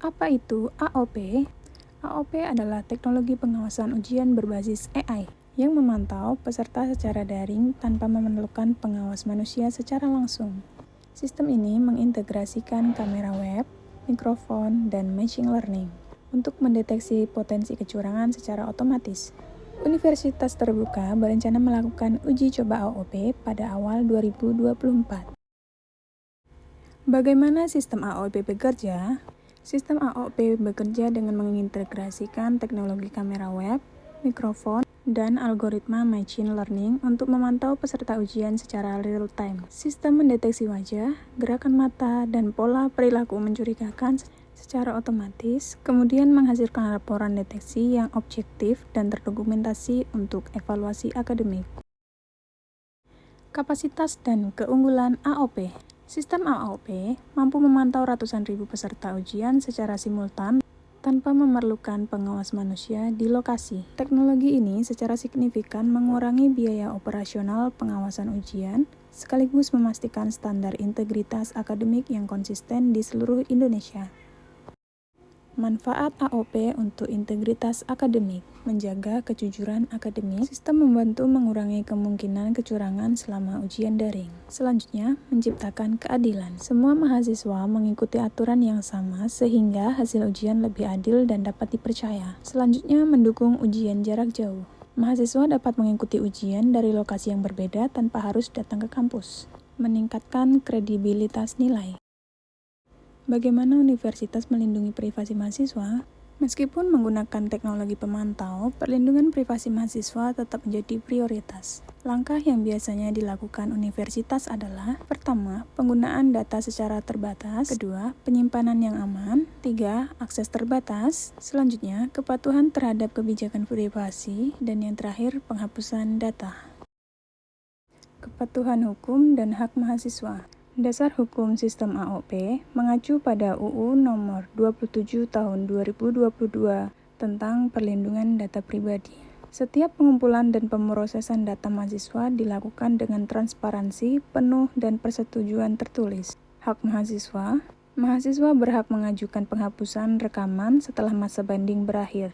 Apa itu AOP? AOP adalah teknologi pengawasan ujian berbasis AI yang memantau peserta secara daring tanpa memerlukan pengawas manusia secara langsung. Sistem ini mengintegrasikan kamera web, mikrofon, dan machine learning untuk mendeteksi potensi kecurangan secara otomatis. Universitas Terbuka berencana melakukan uji coba AOP pada awal 2024. Bagaimana sistem AOP bekerja? Sistem AOP bekerja dengan mengintegrasikan teknologi kamera web, mikrofon, dan algoritma machine learning untuk memantau peserta ujian secara real-time. Sistem mendeteksi wajah, gerakan mata, dan pola perilaku mencurigakan secara otomatis, kemudian menghasilkan laporan deteksi yang objektif dan terdokumentasi untuk evaluasi akademik. Kapasitas dan keunggulan AOP. Sistem AOP mampu memantau ratusan ribu peserta ujian secara simultan tanpa memerlukan pengawas manusia di lokasi. Teknologi ini secara signifikan mengurangi biaya operasional pengawasan ujian, sekaligus memastikan standar integritas akademik yang konsisten di seluruh Indonesia. Manfaat AOP untuk integritas akademik. Menjaga kejujuran akademik, sistem membantu mengurangi kemungkinan kecurangan selama ujian daring. Selanjutnya, menciptakan keadilan. Semua mahasiswa mengikuti aturan yang sama sehingga hasil ujian lebih adil dan dapat dipercaya. Selanjutnya, mendukung ujian jarak jauh. Mahasiswa dapat mengikuti ujian dari lokasi yang berbeda tanpa harus datang ke kampus. Meningkatkan kredibilitas nilai. Bagaimana universitas melindungi privasi mahasiswa? Meskipun menggunakan teknologi pemantau, perlindungan privasi mahasiswa tetap menjadi prioritas. Langkah yang biasanya dilakukan universitas adalah: pertama, penggunaan data secara terbatas; kedua, penyimpanan yang aman; tiga, akses terbatas; selanjutnya, kepatuhan terhadap kebijakan privasi; dan yang terakhir, penghapusan data. Kepatuhan hukum dan hak mahasiswa. Dasar hukum sistem AOP mengacu pada UU Nomor 27 Tahun 2022 tentang Perlindungan Data Pribadi. Setiap pengumpulan dan pemrosesan data mahasiswa dilakukan dengan transparansi, penuh, dan persetujuan tertulis. Hak mahasiswa. Mahasiswa berhak mengajukan penghapusan rekaman setelah masa banding berakhir.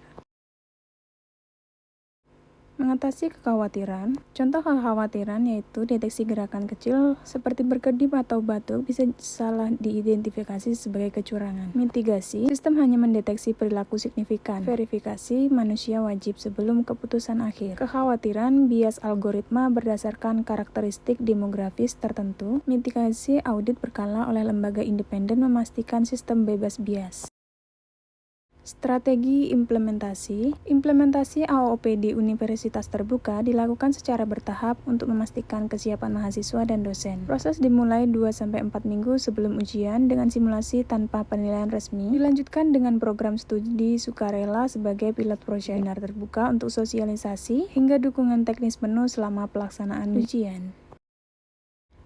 Mengatasi kekhawatiran. Contoh kekhawatiran yaitu deteksi gerakan kecil seperti berkedip atau batuk bisa salah diidentifikasi sebagai kecurangan. Mitigasi. Sistem hanya mendeteksi perilaku signifikan. Verifikasi manusia wajib sebelum keputusan akhir. Kekhawatiran bias algoritma berdasarkan karakteristik demografis tertentu. Mitigasi audit berkala oleh lembaga independen memastikan sistem bebas bias. Strategi implementasi. Implementasi AOP di Universitas Terbuka dilakukan secara bertahap untuk memastikan kesiapan mahasiswa dan dosen. Proses dimulai 2-4 minggu sebelum ujian dengan simulasi tanpa penilaian resmi. Dilanjutkan dengan program studi sukarela sebagai pilot proyek terbuka untuk sosialisasi hingga dukungan teknis penuh selama pelaksanaan ujian.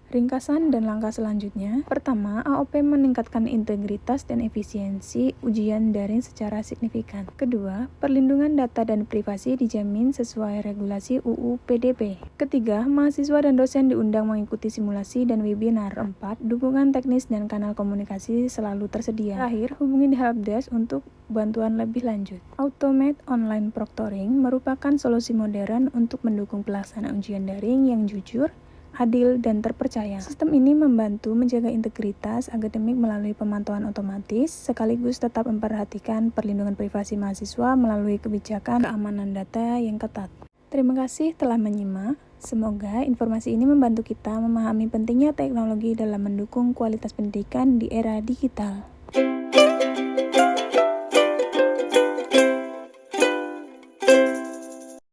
Ringkasan dan langkah selanjutnya. Pertama, AOP meningkatkan integritas dan efisiensi ujian daring secara signifikan. Kedua, perlindungan data dan privasi dijamin sesuai regulasi UU PDP. Ketiga, mahasiswa dan dosen diundang mengikuti simulasi dan webinar. 4, dukungan teknis dan kanal komunikasi selalu tersedia. Terakhir, hubungi di helpdesk untuk bantuan lebih lanjut. Automate online proctoring merupakan solusi modern untuk mendukung pelaksanaan ujian daring yang jujur, adil, dan terpercaya. Sistem ini membantu menjaga integritas akademik melalui pemantauan otomatis, sekaligus tetap memperhatikan perlindungan privasi mahasiswa melalui kebijakan keamanan data yang ketat. Terima kasih telah menyimak. Semoga informasi ini membantu kita memahami pentingnya teknologi dalam mendukung kualitas pendidikan di era digital.